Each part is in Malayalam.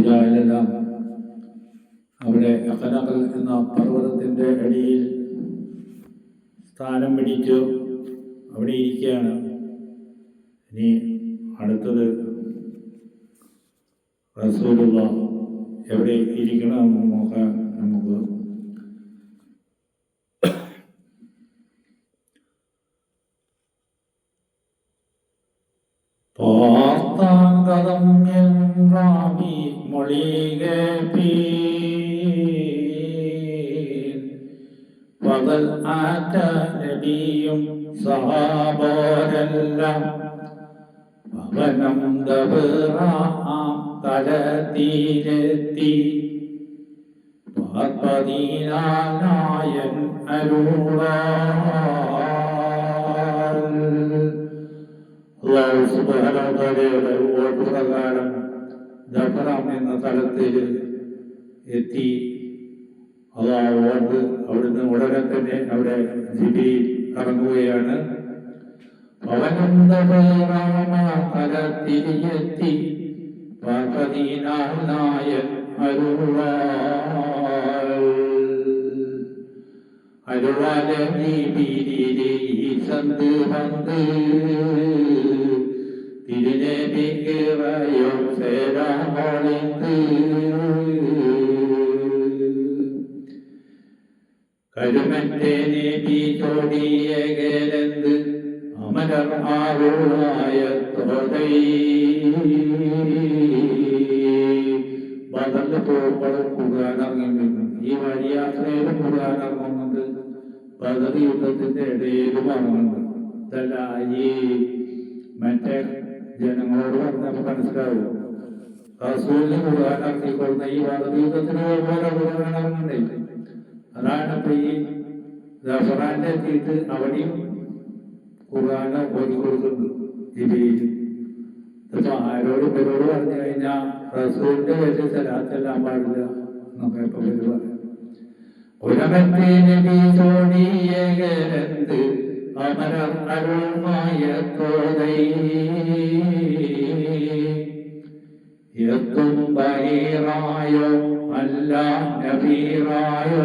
അബൂജാഹിലെല്ലാം അവിടെ അഖനഖൽ എന്ന പർവ്വതത്തിൻ്റെ അടിയിൽ സ്ഥാനം പിടിച്ചു അവിടെ ഇരിക്കുകയാണ്. ഇനി അടുത്തത് റസൂലുള്ളാഹ് എവിടെ ഇരിക്കണമെന്ന് നോക്കാൻ നമുക്ക്. പാർത്താങ്കതം റാമി മൊഴികെ പകൽ ആറ്റ നബിയും സഹാബോരെല്ലാം ഭവനം ദബറാം തലത്തിലെത്തി പാർപ്പതിനായൻ അല്ലാഹു സുബ്ഹാനഹു വ തആലയുടെ ഓർഡർ പ്രകാരം ദബറാം എന്ന തലത്തിൽ എത്തി. അല്ലാഹു ഓർഡർ അവിടുന്ന് ഉടനെ തന്നെ അവിടെ ജിബ്രീൽ ഇറങ്ങുകയാണ്. ഭവനം ദബറാം തലത്തിലെത്തി പാർപ്പതിനായൻ അരുളാലെ നീതിയിലെ ഈ സന്ത് വന്ന് തിരുനബിക്കയോ സേരാമൊളിന്ത് കരുമറ്റേ നബി ചോടിയകലെന്ത് അമരർ ആരുളായ തോതൈ ബദറിൽ പോകുമ്പോഴും ഖുർആൻ ഇറങ്ങിയിട്ടുണ്ട്. ഈ വഴിയാത്രയിൽ ഖുർആൻ ഇറങ്ങുന്നത് ബദർ യുദ്ധത്തിന്റെ ഇടയിലും ഇറങ്ങുന്നുണ്ട്. ഇതല്ല ഈ മറ്റേ ജനങ്ങളോട് പറഞ്ഞപ്പോൾ മനസ്സിലാവും. റസൂലിന് ഖുർആൻ ഇറക്കിക്കൊടുന്ന ഈ ബദർ യുദ്ധത്തിന് പോലെ ഖുർആൻ ഇറങ്ങുന്നുണ്ട്. അതാണ് ഇപ്പൊ ഈ ദഫറാന്റെ എത്തിയിട്ട് അവിടെയും ഖുർആൻ ഓതിക്കൊടുക്കുന്നുണ്ട്. ജിബ്രീൽ ഇപ്പൊ ആരോട് ഇവരോട് പറഞ്ഞു കഴിഞ്ഞാൽ റസൂലിന്റെ വലിയ സലാത്തെല്ലാം പാടില്ല എന്നൊക്കെ ഇപ്പൊ പേര് പറയാം. ഉലമത്തെ നബി ചോടിയകലെന്ത് അമരർ അരുൾമായ തോതൈ എത്തും ബഹീറായോ അല്ല നബീറായോ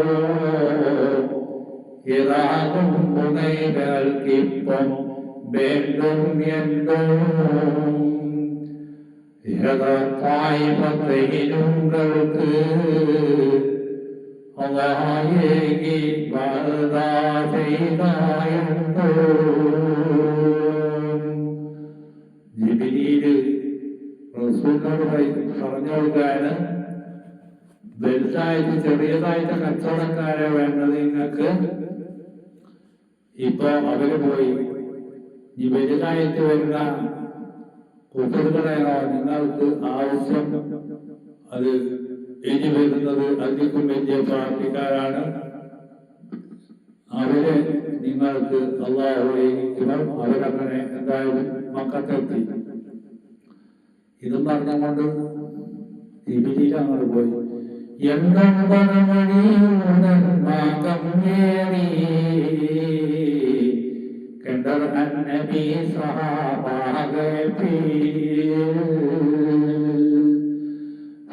ഇറാകും മുനൈകൾക്കിപ്പം വേണ്ടും എന്തോ ായിപത്തൈനുങ്ങൾക്ക് അല്ലാഹേകി ബാദാ ചെയ്തായുണ്ടോ. ജിബ്രീൽ റസൂലിനോട് പറഞ്ഞു കൊടുക്കാന് വലുതായിട്ട് ചെറിയതായിട്ട് കച്ചവടക്കാരെ വേണ്ടത് നിങ്ങൾക്ക്. ഇപ്പൊ അവര് പോയി ഈ വലുതായിട്ട് വരുന്ന കുട്ടികളെയാണോ നിങ്ങൾക്ക് ആവശ്യം? അത് ഇനി വരുന്നത് അധികം വലിയ പാർട്ടിക്കാരാണ്. അവര് നിങ്ങൾക്ക് അല്ലാഹുവിനും അവരങ്ങനെ എന്തായാലും മക്കത്തെത്തി. ഇതും പറഞ്ഞുകൊണ്ട് ജിബ്രീൽ അങ്ങോട്ട് പോയി. കണ്ടർ അന്നബി സഹാബാകെ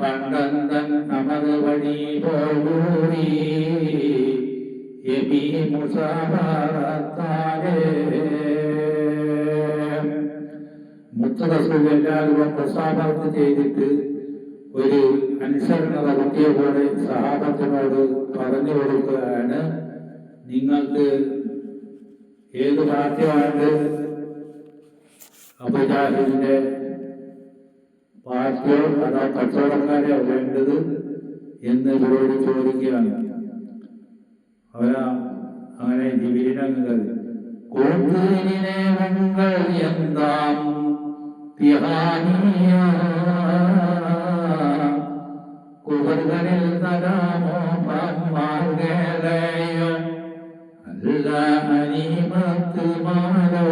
പണ്ടന്തൻ അമത് വഴി പോകൂറി എബി മുസാഫറത്താരെ മുത്ത് റസൂൽ എല്ലാവരും മുസാഫറത്ത് ചെയ്തിട്ട് ഒരു അനുസരണത കുട്ടിയ പോലെ സഹാബത്തിനോട് പറഞ്ഞു കൊടുക്കുകയാണ്. നിങ്ങൾക്ക് ഏത് പാർട്ടിയാണ് അബൂജാഹിലിന്റെ പാർട്ടിയോ അതോ കച്ചവടക്കാരെയോ വേണ്ടത് എന്ന് ഇവരോട് ചോദിക്കുകയാണ്. അവരാ അങ്ങനെ ജിബ്രീൽ കൂട്ടിനെ മംഗൾ എന്താം കുബർകളിൽ തരാമോ മാർഗലയോ അല്ല അനിമത്ത് മാലോ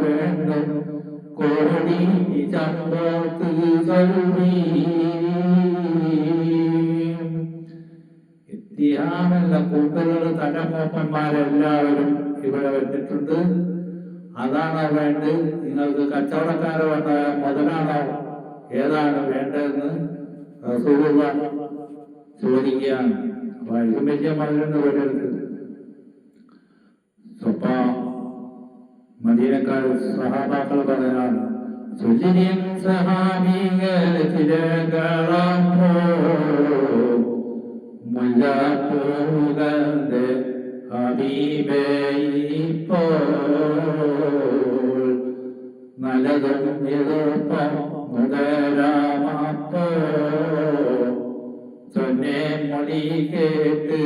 വേണ്ടും കോടി ചമ്പത്ത് കൽവി. ഇത്തിഹാമല്ല കൂട്ടുകൾ തലമൂപ്പന്മാരെല്ലാവരും ഇവിടെ വന്നിട്ടുണ്ട്. അതാണോ വേണ്ടത്? നിങ്ങൾക്ക് കച്ചവടക്കാരോ വേണ്ട മുതലാണോ ഏതാണ് വേണ്ടതെന്ന് റസൂലുള്ള ചോദിക്കുകയാണ്. അപ്പൊ അതിലും വലിയ മതിലെന്ന് പറയരുത്. സ്വപ്പ മദീനക്കാർ സഹാബാക്കൾ പറയാണ്, സുജിരിയൻ സഹാബികൾ ചിരകളപ്പോ മുല്ലപ്പൂകന്റെ ഹബീബേ ഇപ്പോൾ നല്ലതും എളുപ്പം മുതലാമപ്പോ സ്വന്നെ മൊഴി കേട്ട്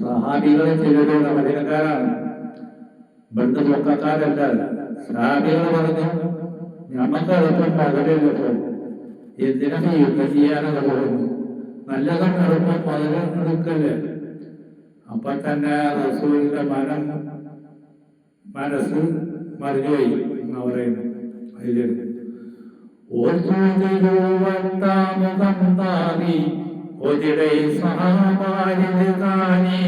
സഹാബികളെ ചിലരുടെ മദീനക്കാരാണ്, ബന്ധുപൊക്കക്കാരല്ല. സഹാബികൾ പറഞ്ഞു, ഞമ്മക്ക് എളുപ്പം പകരല്ലോ, എന്തിനാണ് യുദ്ധം ചെയ്യാനൊക്കെ പോകുന്നു, നല്ലതും എളുപ്പം പകരെടുക്കല്ലേ. അപ്പൊ തന്നെ റസൂലിന്റെ മനസ്സ് മറിഞ്ഞുപോയി എന്ന് പറയുന്നു. അതില് മുഖം താറി ഒതിടൈ സഹാബാരിൽ താനേ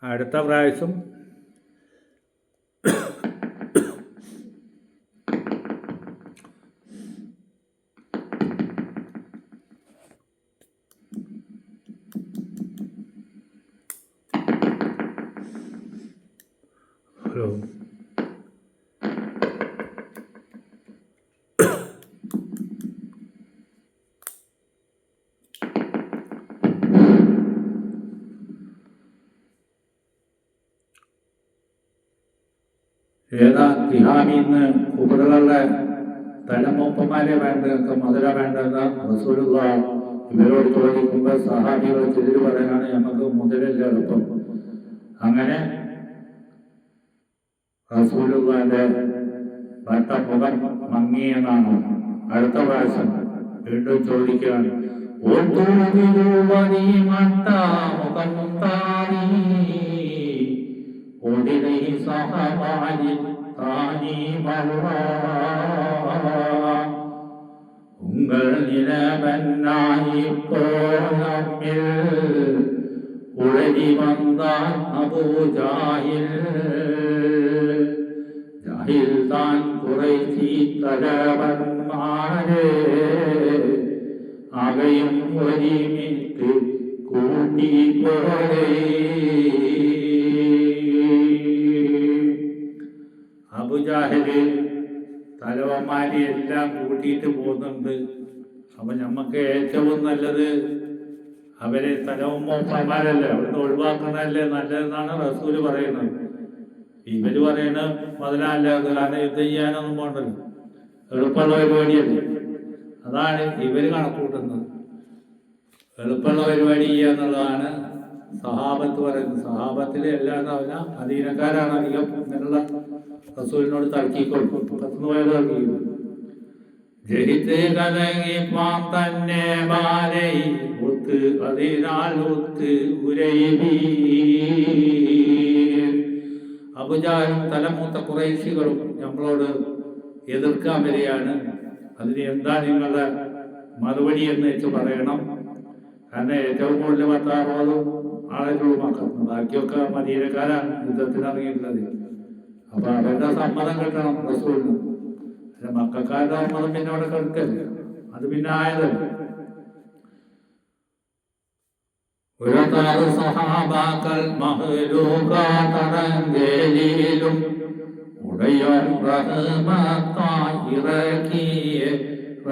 അടുത്ത പ്രാവശ്യം ഏതാ തിഹാമിന്ന് കുബറുകളുടെ തലമൂപ്പന്മാരെ വേണ്ടതൊക്കെ മധുര വേണ്ടെന്ന് റസൂലുള്ള ഇവരോട് ചോദിക്കുമ്പോൾ സഹാബികൾ ചിലർ പറയാണ്, നമുക്ക് മുതലല്ല എളുപ്പം. അങ്ങനെ റസൂലുള്ളാന്റെ മുഖം മങ്ങിയെന്നാണ്. അടുത്ത പ്രാവശ്യം വീണ്ടും ചോദിക്കുകയാണ്, உங்கள் நிலவன்னாய் போனமில் உழவி வந்தான் அபூ ஜாஹில் ஜாஹில் தான் குறைசி தலைவன்மாரே அவையும் ഒരുമിத்து കൂട്ടി പോരേ. അബൂജാഹില് തലവന്മാരെ എല്ലാം കൂട്ടിയിട്ട് പോകുന്നുണ്ട്. അപ്പൊ നമ്മക്ക് ഏറ്റവും നല്ലത് അവരെ തലവന്മാരല്ലേ അവിടുന്ന് ഒഴിവാക്കുന്നതല്ലേ നല്ലതെന്നാണ് റസൂല് പറയുന്നത്. ഇവര് പറയണ മുതലല്ല, കാരണം യുദ്ധം ചെയ്യാനൊന്നും പോണ്ടല്ലോ, എളുപ്പമുള്ള പരിപാടിയല്ലേ. അതാണ് ഇവര് കണക്കൂട്ടുന്നത്. എളുപ്പമുള്ള പരിപാടി ചെയ്യാന്നുള്ളതാണ് സഹാബത്ത് പറയുന്നത്. സഹാബത്തിലെ എല്ലാം പറഞ്ഞ മദീനക്കാരാണ് അധികം ഇങ്ങനെയുള്ള റസൂലിനോട് തർക്കിക്കൊള്ളു. കത്തുന്നു പോയത് തർക്കിക്കുന്നു. ജഹിത്ത് കലങ്ങിപ്പാൻ തന്നെ ബാലൈ ഒത്ത് അതിനാൽ ഒത്ത് ഉരൈവീ. അബൂജഹലും തലമൂത്ത ഖുറൈശികളും നമ്മളോട് എതിർക്കാൻ വരികയാണ്. അതിന് എന്താ നിങ്ങളുടെ മറുപടി എന്ന് വെച്ച് പറയണം. കാരണം ഏറ്റവും കൂടുതൽ 10-60 ആളുകളും മക്കൾ, ബാക്കിയൊക്കെ മദീനക്കാരാണ് യുദ്ധത്തിനിറങ്ങിയിട്ടുള്ളത്. അപ്പൊ അവരുടെ സമ്മതം കിട്ടണം റസൂലിന്. മക്കാരുടെ സമ്മതം പിന്നെ അവിടെ കിടക്കല്ല, അത് പിന്നെ ആയതല്ല. ഒരു സഹാബാക്കൾ മഹ്ലൂകാതറങ്കേലിലും ഉടയോൻ റഹ്മത്തായി ഇറക്കിയ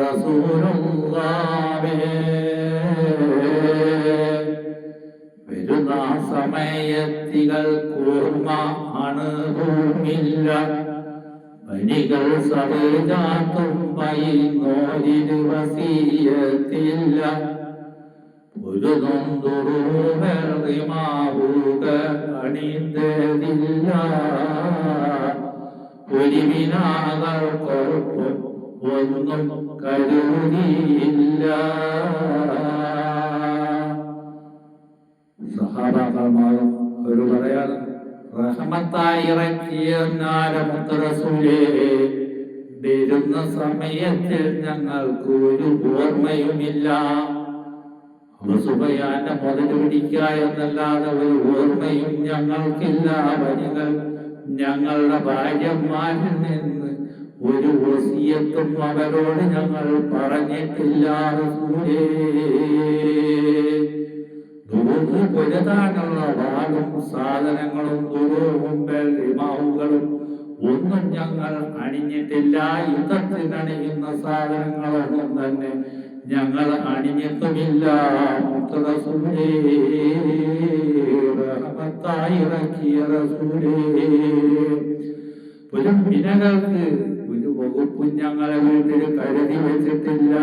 റസൂലുള്ളാഹേ. വരുന്ന സമയത്തികൾ കൂർമ്മ അണുഭൂമില്ല, പനികൾ സഹജാത്തും പൈന്നോരിരു വസീയത്തില്ല. ഒരു നൊന്തുറുമാവുക അണിന്തതില്ല, ഒരുവിനാകൾ കൊഴുപ്പും ഒന്നും കരുതിയില്ല. സഹാബാക്കളമാരും ഒരു പറയാണ്, റഹ്മത്തായി ഇറക്കിയ മുത്തറസൂലേ, വരുന്ന സമയത്ത് ഞങ്ങൾക്ക് ഒരു ഓർമ്മയുമില്ല. സുബയാന്റെ മുതൽ പിടിക്കുക എന്നല്ലാതെ ഒരു ഓർമ്മയും ഞങ്ങൾക്കില്ല. വനികൾ ഞങ്ങളുടെ ഭാര്യമാരിൽ നിന്ന് ഒരു വസിയത്തും അവരോട് ഞങ്ങൾ പറഞ്ഞിട്ടില്ല. റസൂലേ, പൊരുതാനുള്ള വാളും സാധനങ്ങളും ദുരൂഹവും ബൽമാവുകളും ഒന്നും ഞങ്ങൾ അണിഞ്ഞിട്ടില്ല. യുദ്ധത്തിനണിയുന്ന സാധനങ്ങളൊന്നും തന്നെ ഞങ്ങൾ അണിഞ്ഞിട്ടുമില്ല. റസൂലേ, റഹ്മത്തായി ഇറക്കിയ റസൂലേ, ഒരു മിനകൾക്ക് ഒരു വകുപ്പും ഞങ്ങളെ വീട്ടിൽ കരുതി വെച്ചിട്ടില്ല.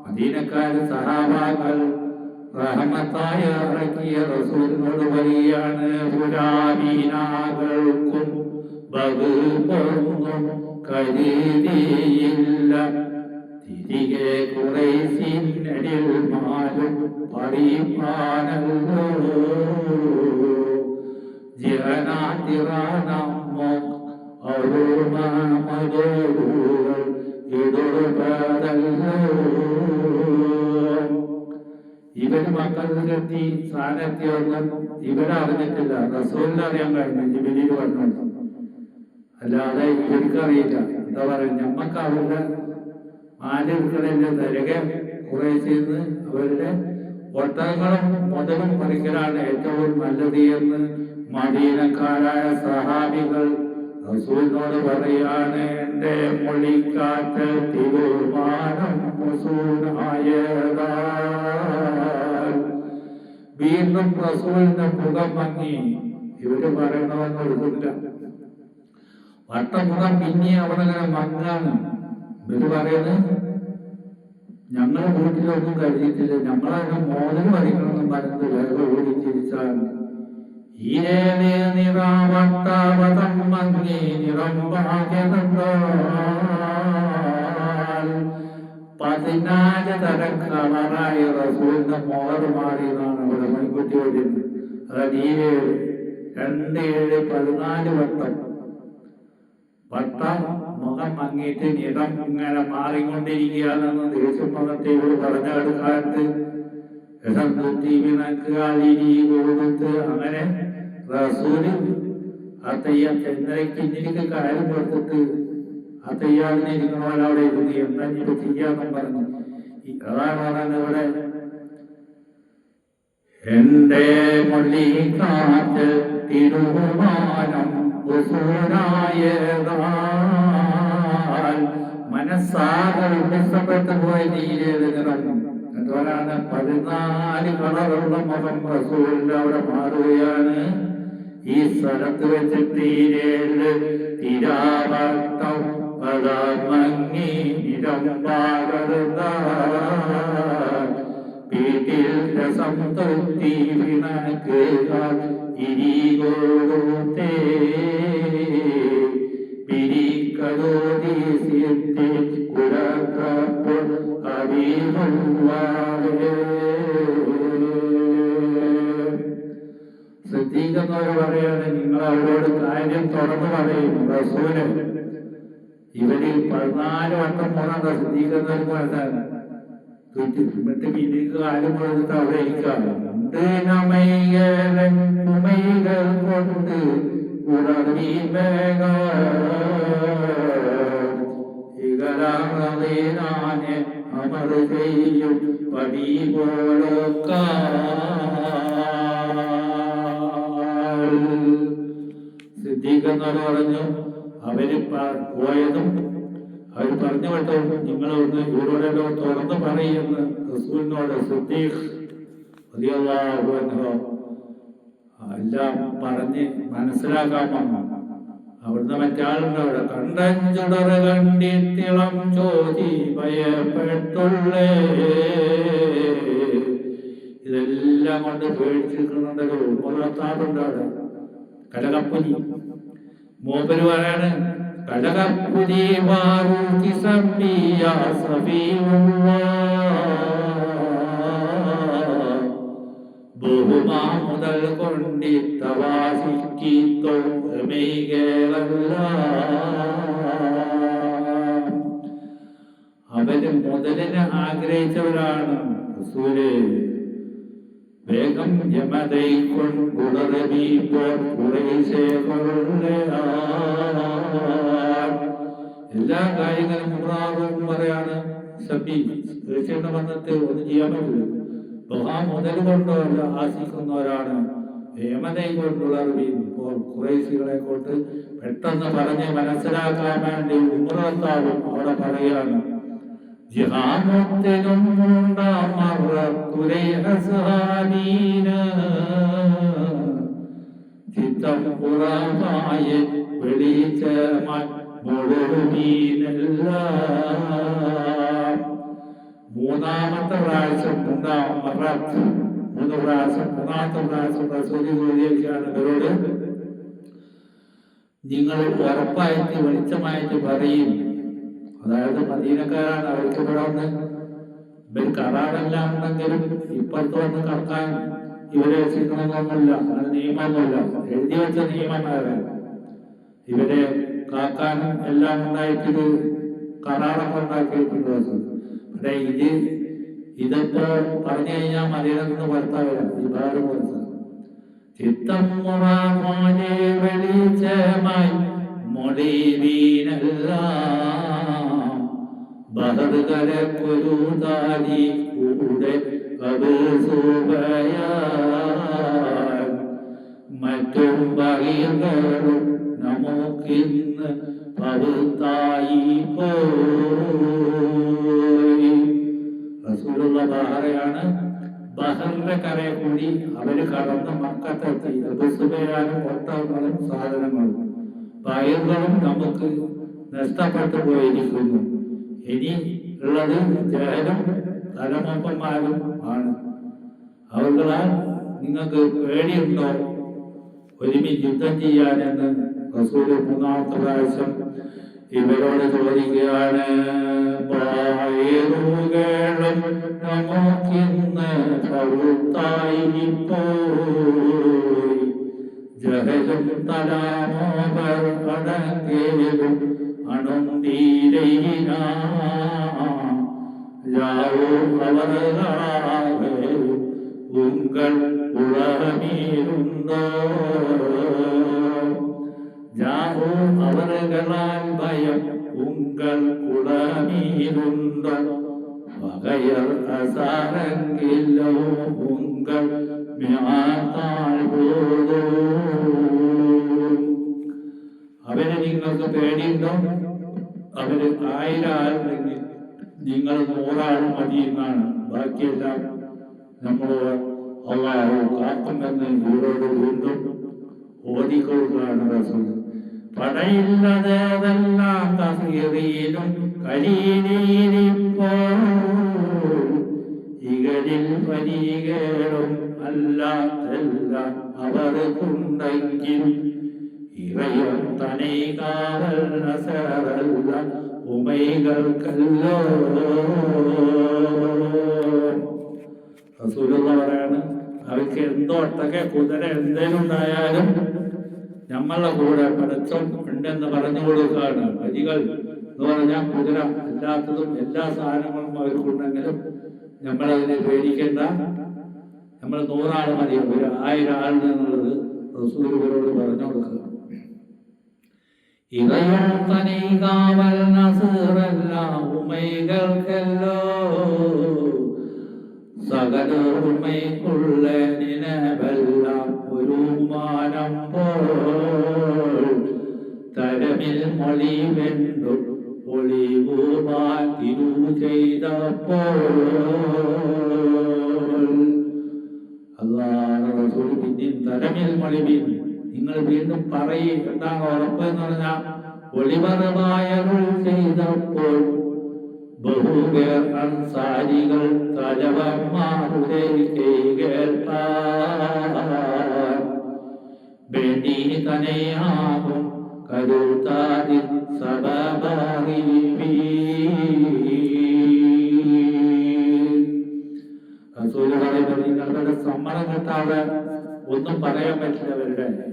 മദീനക്കാര് സഹാബാക്കൾ റഹ്മത്തായി ഇറക്കിയ റസൂലിനോട് പറയുകയാണ്, പുരാമീനാകൾക്കും വകുപ്പൊന്നും കരുതിയില്ല. തിരികെ ഖുറൈശിനടിൽ മാലും പറിപ്പാനല്ലോ. ജനാതിറാനമ്മോ അരുമമതോടുകൾ ഇടുപതല്ലോ. ഇവര് മക്കളിലെത്തി സ്ഥാനത്തിയൊന്നും ഇവരറിഞ്ഞിട്ടില്ല. റസൂലിനെ അറിയാൻ കഴിഞ്ഞു, ജിബ്രീൽ പറഞ്ഞു. അല്ലാതെ ഇവർക്കറിയില്ല. എന്താ പറയുക, ഞമ്മക്ക് അവരുടെ ആലുക്കളിലെ തരകെ കുറേശ്ശിന്ന് അവരുടെ ഒട്ടകങ്ങളും മുതലും പറിക്കലാണ് ഏറ്റവും നല്ലത് എന്ന് മദീനക്കാരായ സഹാബികൾ റസൂലിനോട് പറയാണ്. എന്റെ മൊഴിക്കാറ്റ് തീരുമാനം വീണ്ടും റസൂലിന്റെ മുഖം മങ്ങി. ഇവര് പറയണമെന്ന് എടുക്കില്ല. വട്ടമുഖം പിന്നെ അവിടെ ഇങ്ങനെ മങ്ങാണ്. ഇവര് പറയുന്നത്, ഞങ്ങൾ വീട്ടിലൊന്നും കഴിഞ്ഞിട്ടില്ല, ഞങ്ങളതിനെ മോദൽ വരിക്കണമെന്നും പറഞ്ഞത് വേറെ ഓടി തിരിച്ചാണ്. ഈരേനെ നിറാവട്ടാവതം മങ്ങി നിറം ഭാഗ്യതന്താൽ 14 തരം കളറായി റസൂലിന്റെ മോഹർ മാറിയതാണ് അവിടെ മൺകുട്ടി ഓടിയത്. അതായത് 2, 7, 14 വട്ടം മുഖം മങ്ങിയിട്ട് നിറം ഇങ്ങനെ മാറിക്കൊണ്ടിരിക്കുകയാണെന്ന് ദേശം മതത്തെ പറഞ്ഞാട് കാലത്ത് കൊടുത്ത് അങ്ങനെ റസൂല് ചന്ദ്രക്കിന്നിലേക്ക് കാര്യം കൊടുത്തിട്ട് അത്തയ്യാറിനെ ഇരിക്കണോലെ അവിടെ ഇരുന്ന് എന്താ ഇപ്പൊ ചെയ്യാന്നും പറഞ്ഞു. അതാണ് പറയുന്നത് ഇവിടെ, എന്റെ മൊഴിക്കാറ്റ് തിരുമാനം മനസ്സാകെ വിഷപ്പെട്ടു പോയ നീരേത് നിറം. അതുപോലാണ് 14 കളറുള്ള മുഖം റസൂലിന്റെ അവിടെ മാറുകയാണ്. ഈ സ്ഥലത്ത് വെച്ചിട്ട് തിരാവട്ടം മങ്ങി നിരമ്പാകരുത വീട്ടിൽ രസം തൊത്തി വിണക്കുക ഇരികോടൂത്തേ പിരിക്കടോതി സിദ്ധി കുരക്കപ്പോൾ അറിവുള്ളവേ. ശ്രദ്ധിക്കുന്നവർ പറയാണ്, നിങ്ങൾ അവരോട് കാര്യം തുറന്നു പറയും. റസൂല് ഇവര് 14 വട്ടം പോകണ്ട. ശ്രദ്ധിക്കുന്നവർക്ക് മനസ്സിലാണ്. വിട്ട് പിന്നീക്ക് കാര്യം കൊടുത്തിട്ട് അവിടെ ഇരിക്കാം. കൊണ്ട് ഇകരാനെ അമർ ചെയ്യും പടി പോലൊക്ക. സിദ്ദീഖെന്നവർ പറഞ്ഞു, അവര് പോയതും അവർ പറഞ്ഞു വിട്ടതും നിങ്ങളൊന്ന് ഇവരോടെല്ലോ തുറന്ന് പറയുമെന്ന് റസൂലിനോട് സിദ്ദീഖ് റളിയല്ലാഹു അൻഹു എല്ലാം പറഞ്ഞ് മനസ്സിലാക്കാൻ വന്നു. അവിടുന്ന് മറ്റാളുണ്ട് അവിടെ. കണ്ടഞ്ചുടറ് കണ്ടിത്തിളം ചോദി ഭയപ്പെട്ടുള്ളേ. ഇതെല്ലാം കൊണ്ട് പേടിച്ചിരിക്കുന്നുണ്ടല്ലോ. ഉമ്മത്താറുണ്ട് അവിടെ. കലകപ്പുലി മൂപ്പര് പറയാണ്, കലകപ്പുലി മാറൂക്കി സമ്മിയ ബഹുമാ മുതൽ കൊണ്ടിത്തവാസിക്കോ അവര് മുതലിനെ ആഗ്രഹിച്ചവരാണ്. വേഗം യമതൈ കൊണ്ടുടരവീപ്പോൾ കുറേശേകളുടെ എല്ലാ കാര്യങ്ങളും മുറാറും പറയാണ്. സബി തീർച്ചയായിട്ടും വന്നിട്ട് ഒന്നും ചെയ്യാൻ പറ്റില്ല. ബഹാ മുതൽ കൊണ്ടോ ആശിക്കുന്നവരാണ്. യമതൈ കൊണ്ടുടരവീപ്പോൾ കുറേശികളെ കൊണ്ട് പെട്ടെന്ന് പറഞ്ഞ് മനസ്സിലാക്കാൻ വേണ്ടി ഉമ്രത്താവും അവിടെ പറയാണ്. ജിഹാമത്തിനും ചിത്തം പുറമായ വെളിച്ചമായി മൂന്നാമത്തെ പ്രാവശ്യം മൂന്ന് പ്രാവശ്യം മൂന്നാമത്തെ പ്രാവശ്യം പ്രസൂതിയാണ് ഇവരോട് നിങ്ങൾ ഉറപ്പായിട്ട് വെളിച്ചമായിട്ട് പറയും. അതായത് മദീനക്കാരാണ്, അവർക്ക് ഇവിടെ വന്ന് ഇവർ കരാറെല്ലാം ഉണ്ടെങ്കിലും ഇപ്പുറത്ത് വന്ന് കറക്കാൻ ഇവരെ രക്ഷിക്കണമെന്നൊന്നുമില്ല, അങ്ങനെ നിയമമൊന്നുമില്ല, എഴുതി വെച്ച നിയമം വേറെ. ഇവരെ കാക്കാനും എല്ലാം ഉണ്ടായിട്ടൊരു കരാറൊക്കെ ഉണ്ടാക്കിയിട്ടുണ്ട്. പക്ഷേ ഇതിപ്പോ പറഞ്ഞു കഴിഞ്ഞാൽ മദീനയിൽ നിന്ന് പുറത്താവില്ല, ഈ വേറെ പുറത്ത് ചിത്തം മുറാമാനെ വെളിച്ചമായി മൊഴിവീനെല്ലാം ബഹറുകരക്കൊരു താലി കൂടെ കബൂസുകയാൽ മറ്റും ബഹികളും നമുക്കിന്ന് പവുത്തായി പോയി. റസൂലുള്ള ബഹറയാണ്. ബഹറിന്റെ കരയെ കൂടി അവര് കടന്ന് മക്കത്തെത്തി. അബൂസുബൈയാനും ഒട്ടകങ്ങളും സാധനങ്ങളും പയറുകളും നമുക്ക് നഷ്ടപ്പെട്ടു പോയിരിക്കുന്നു. ഇനി ഉള്ളത് ജഹലും തലമപ്പന്മാരും ആണ്. അവർകളാൽ നിങ്ങൾക്ക് പേടിയുണ്ടോ ഒരുമിച്ച് യുദ്ധം ചെയ്യാനെന്ന് റസൂല് മൂന്നാമത്തെ പ്രാവശ്യം ഇവരോട് ചോദിക്കുകയാണ്. പയറുകളും നമുക്കിന്ന് പഴുത്തായി പോയി, ജഹലും തലാമോപർ അടങ്കേലും അണുന്തീരയിന അവറുകളാകെ ഉങ്കൾ ഉളമീരുണ്ടോ, ജാവോ അവറുകളാൽ ഭയം ഉങ്കൾ കുളമീരുണ്ടോ, വകയർ അസാരങ്കിലോ ഉങ്കൾ അവന് നിങ്ങൾക്ക് പേടിയുണ്ടോ? അവര് 1000 ആളുണ്ടെങ്കിൽ നിങ്ങൾ 100 ആൾ മതി എന്നാണ്. ബാക്കിയെല്ലാം നമ്മൾ അല്ലാഹു കാക്കുമെന്ന് ഇവരോട് വീണ്ടും ഓതിക്കൊടുക്കുകയാണ് റസൂൽ. പടയില്ലതെല്ലാം തസ്ഗീറിലും കലീലിലിപ്പോൾ ഇകളിൽ പരീകളും അല്ലാതെല്ലാം അവർക്കുണ്ടെങ്കിൽ ഇവയും തനൈകാവൽ നസറല്ല ഉമൈകൾക്കല്ലോ. റസൂലുള്ള പറയാണ്, അവർക്ക് എന്തോ ഒട്ടൊക്കെ കുതിര എന്തേലും ഉണ്ടായാലും നമ്മളുടെ കൂടെ പടച്ചം ഉണ്ടെന്ന് പറഞ്ഞു കൊടുക്കുകയാണ്. വരികൾ എന്ന് പറഞ്ഞാൽ കുതിര എല്ലാത്തതും എല്ലാ സാധനങ്ങളും അവർക്കുണ്ടെങ്കിലും നമ്മളതിനെ പേടിക്കേണ്ട, നമ്മൾ 100 ആൾ മതി, ഒരു 1000 ആളുണ്ട് എന്നുള്ളത് റസൂൽ ഇവരോട് പറഞ്ഞു കൊടുക്കുക. ഇവയും തനീകാവൽ നസറല്ല ഉമൈകൾക്കല്ലോ, സകല ഉമൈക്കുള്ള നിലവെല്ലാം ഒരു മാനം പോൽ തരമിൽ മൊഴി വെണ്ടു ഒളിവുമാൻ തിരു ചെയ്തപ്പോൾ അല്ലാഹു റസൂൽ പിന്നെയും തരമിൽ മൊഴിവിൻ നിങ്ങൾ വീണ്ടും പറയും. എന്താണ് ഉറപ്പ് എന്ന് പറഞ്ഞാൽ ഒളിവറവായകൾ ചെയ്തപ്പോൾ ബഹുപേർ അൻസാരികൾ തലവന്മാരുടെ കേൾപ്പാൻ വേണ്ടി തന്നെയാകും കരുത്താതിൽ സബബറിവീ. റസൂൽ പറയുന്നത് നിങ്ങളുടെ സമ്മതം കിട്ടാതെ ഒന്നും പറയാൻ പറ്റില്ല.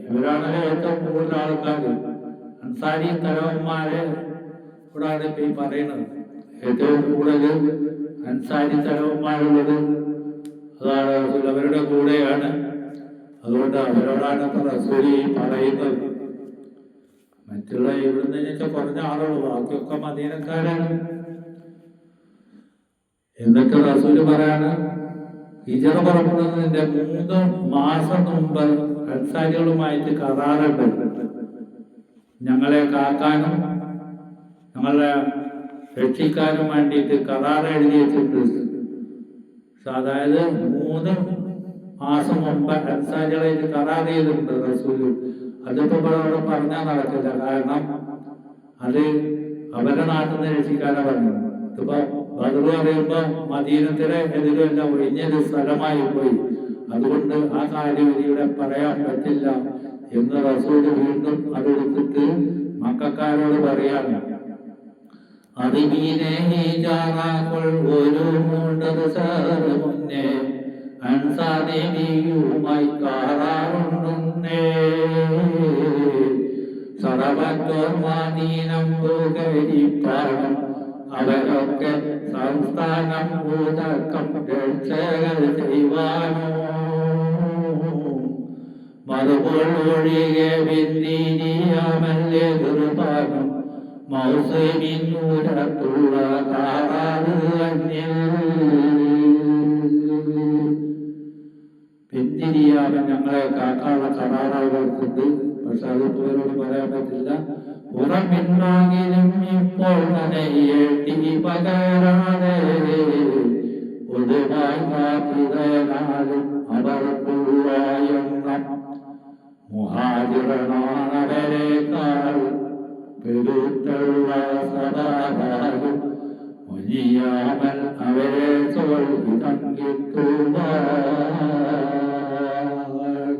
ഇവരാണല്ലോ ഏറ്റവും കൂടുതൽ ആൾക്കാർ അൻസാരി തലവന്മാരെ കൂടാതെ ഈ പറയുന്നത്. ഏറ്റവും കൂടുതൽ അൻസാരി തലവന്മാരുള്ളത്. അതാണ് റസൂൽ അവരുടെ കൂടെയാണ്. അതുകൊണ്ട് അവരോടാണ് റസൂൽ പറയുന്നത്. മറ്റുള്ള ഇവിടുന്ന് വെച്ചാൽ കുറഞ്ഞ ആളുള്ളൂ, ബാക്കിയൊക്കെ മദീനക്കാരാണ്. എന്നിട്ട് റസൂല് പറയാണ്, ഹിജറ പുറപ്പെടുന്നതിന്റെ 3 മാസം മുമ്പ് അൻസാരികളുമായിട്ട് കരാറുണ്ട്. ഞങ്ങളെ കാക്കാനും ഞങ്ങളെ രക്ഷിക്കാനും വേണ്ടിയിട്ട് കരാർ എഴുതി വെച്ചിട്ടുണ്ട്. അതായത് 3 മാസം മുമ്പ് അൻസാരികളായിട്ട് കരാർ ചെയ്തിട്ടുണ്ട് റസൂല്. അതിപ്പോ ഇവിടെ പറഞ്ഞാൽ നടക്കില്ല. കാരണം അത് അവരുടെ നാട്ടിൽ നിന്ന് രക്ഷിക്കാനാണ് പറഞ്ഞത്. ഇതിപ്പോ ബദർ പറയുമ്പോ മദീനത്തിലെ എതിരല്ല ഒഴിഞ്ഞൊരു സ്ഥലമായി പോയി. അതുകൊണ്ട് ആ കാര്യം ഇവിടെ പറയാൻ പറ്റില്ല എന്ന് റസൂല് വീണ്ടും അതെടുത്തിട്ട് മക്കക്കാരോട് പറയാണ്. അറിവീനെ ഒരു മുന്നേ അൻസാരിയുമായി കാറാറുണ്ടെന്നേ. സറവത്തോർ മദീനം പോകരിപ്പാടും അവരൊക്കെ സംസ്ഥാനം പൂതക്കം രക്ഷകൾ ചെയ്യുവാനോ. മറുപോൾ ഒഴികെ വെന്തിരിയാമല്ലേ ദുർഭാഗം മൗസമിന്നൂരത്തുള്ള കാറാറ് അന്യൽ. പിന്തിരിയാമൻ ഞങ്ങളെ കാക്കാനുള്ള കരാറുകൾക്കുണ്ട്. പക്ഷെ അതിപ്പോ ഇവരോട് പറയാൻ പറ്റില്ല. പുറം പിന്നാകിലും ഇപ്പോൾ തന്നെ ഏട്ടി പകരാതെ പൊതുവായി കാത്തിനാലും അവർക്കുള്ള എണ്ണം മുഹാജിറനാണവരെക്കാൾ പെരുത്തുള്ള സദാഭാഗം മുനിയാമൽ അവരെ തോൽവിതങ്കിത്തുവാൻ.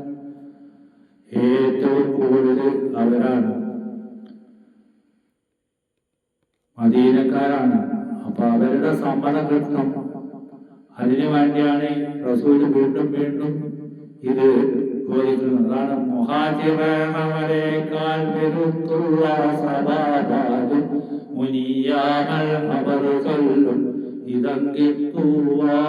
ഏറ്റവും കൂടുതൽ അവരാണ്, മദീനക്കാരാണ്. അപ്പൊ അവരുടെ സമ്മതം കിട്ടണം. അതിനു വേണ്ടിയാണ് റസൂൽ വീണ്ടും വീണ്ടും ഇത് ചോദിക്കുന്നത്. അതാണ് മുഹാജിറേക്കാൾ പെരുത്തുള്ള സഭാഭാഗം മുനിയാമൽ അവർ ചൊല്ലും ഇതങ്കിത്തുവാൻ.